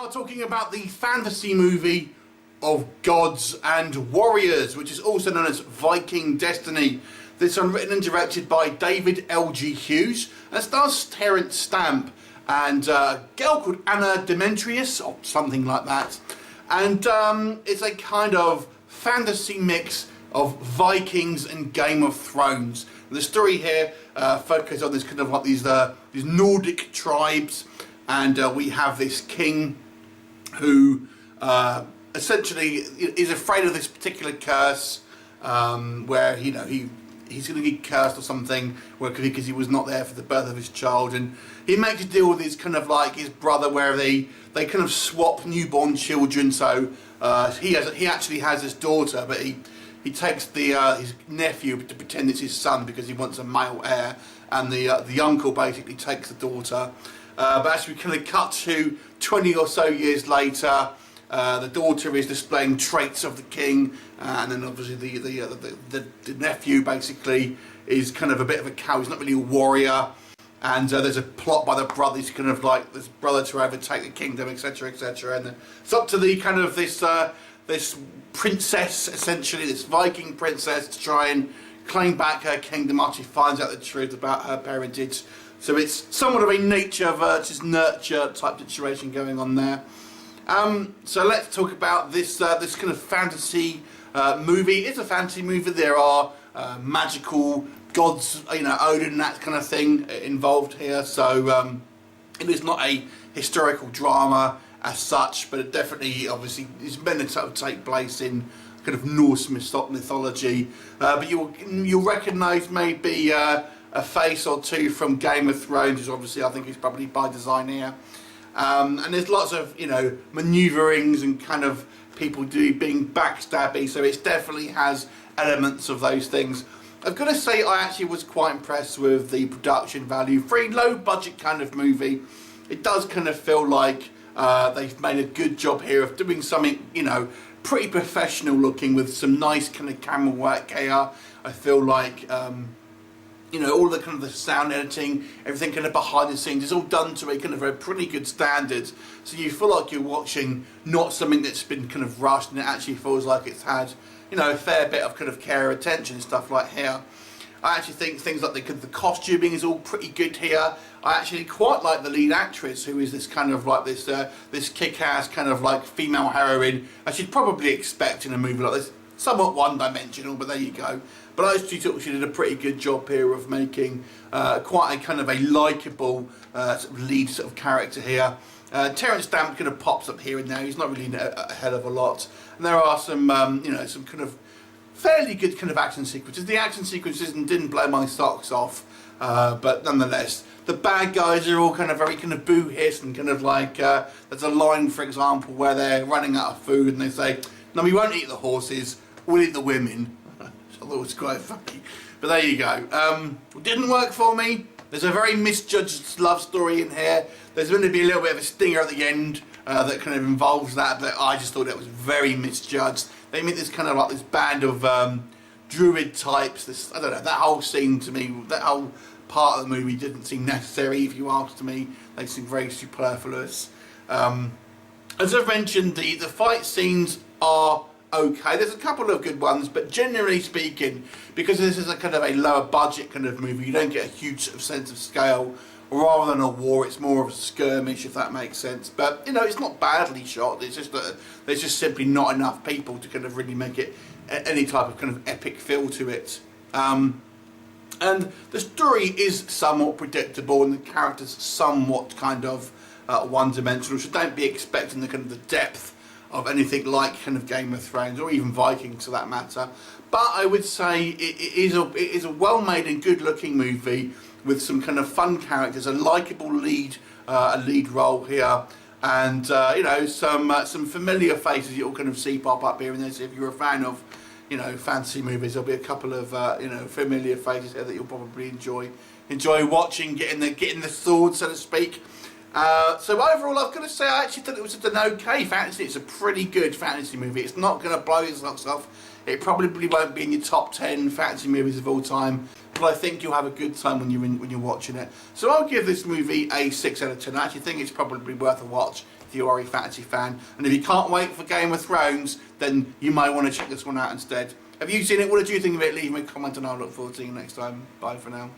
Talking about the fantasy movie of Gods and Warriors, which is also known as Viking Destiny. This one written and directed by David L.G. Hughes and stars Terence Stamp and a girl called Anna Demetrius or something like that. And it's a kind of fantasy mix of Vikings and Game of Thrones. The story here focuses on this kind of like these Nordic tribes, and we have this king who essentially is afraid of this particular curse, where he's going to get cursed or something, because he was not there for the birth of his child, and he makes a deal with his kind of like his brother, where they kind of swap newborn children. So he actually has his daughter, but he takes his nephew to pretend it's his son because he wants a male heir, and the uncle basically takes the daughter. But as we kind of cut to 20 or so years later, the daughter is displaying traits of the king, and then obviously the nephew basically is kind of a bit of a coward. He's not really a warrior, and there's a plot by the brother. He's kind of like this brother to overtake the kingdom, etc., etc. And it's up to the kind of this princess, essentially this Viking princess, to try and claim back her kingdom after she finds out the truth about her parentage. So it's somewhat of a nature versus nurture type situation going on there. So let's talk about this kind of fantasy movie. It's a fantasy movie. There are magical gods, Odin, that kind of thing involved here. So it is not a historical drama as such, but it definitely, obviously, is meant to sort of take place in kind of Norse mythology. But you'll recognise maybe a face or two from Game of Thrones, which obviously I think is probably by design here. And there's lots of, manoeuvrings and kind of people being backstabby, so it definitely has elements of those things. I've got to say, I actually was quite impressed with the production value. For a low budget kind of movie, it does kind of feel like they've made a good job here of doing something, pretty professional looking, with some nice kind of camera work here. I feel like all the kind of the sound editing, everything kind of behind the scenes is all done to a kind of a pretty good standard. So you feel like you're watching not something that's been kind of rushed, and it actually feels like it's had, a fair bit of kind of care, attention and stuff like here. I actually think things like the costuming is all pretty good here. I actually quite like the lead actress, who is this kind of like this kick-ass kind of like female heroine, as you'd probably expect in a movie like this. Somewhat one-dimensional, but there you go. But I actually thought she did a pretty good job here of making quite a kind of a likeable lead sort of character here. Terence Stamp kind of pops up here and there. He's not really in a hell of a lot. And there are some, some kind of fairly good kind of action sequences. The action sequences didn't blow my socks off, but nonetheless, the bad guys are all kind of very kind of boo-hiss, and kind of like there's a line, for example, where they're running out of food and they say, "No, we won't eat the horses. We'll eat the women." I thought it was quite funny, but there you go. It didn't work for me. There's a very misjudged love story in here. There's going to be a little bit of a stinger at the end that kind of involves that, but I just thought it was very misjudged. They meet this kind of like this band of druid types. I don't know, that whole scene to me, that whole part of the movie didn't seem necessary, if you asked me. They seem very superfluous. As I've mentioned, the fight scenes are okay. There's a couple of good ones, but generally speaking, because this is a kind of a lower budget kind of movie, you don't get a huge sort of sense of scale. Rather than a war, it's more of a skirmish, if that makes sense. But it's not badly shot. It's just that there's just simply not enough people to kind of really make it any type of kind of epic feel to it. And the story is somewhat predictable, and the characters somewhat kind of one-dimensional. So don't be expecting the kind of the depth of anything like kind of Game of Thrones or even Vikings for that matter. But I would say it is a well-made and good-looking movie with some kind of fun characters, a likeable lead role here, and some familiar faces you'll kind of see pop up here and there. So if you're a fan of fantasy movies. There'll be a couple of familiar faces here that you'll probably enjoy watching, getting the sword, so to speak. So overall, I've got to say, I actually thought it was an okay fantasy. It's a pretty good fantasy movie. It's not going to blow your socks off. It probably won't be in your top 10 fantasy movies of all time, but I think you'll have a good time when you're watching it. So I'll give this movie a 6 out of 10. I actually think it's probably worth a watch if you are a fantasy fan. And if you can't wait for Game of Thrones, then you might want to check this one out instead. Have you seen it? What did you think of it? Leave me a comment and I'll look forward to seeing you next time. Bye for now.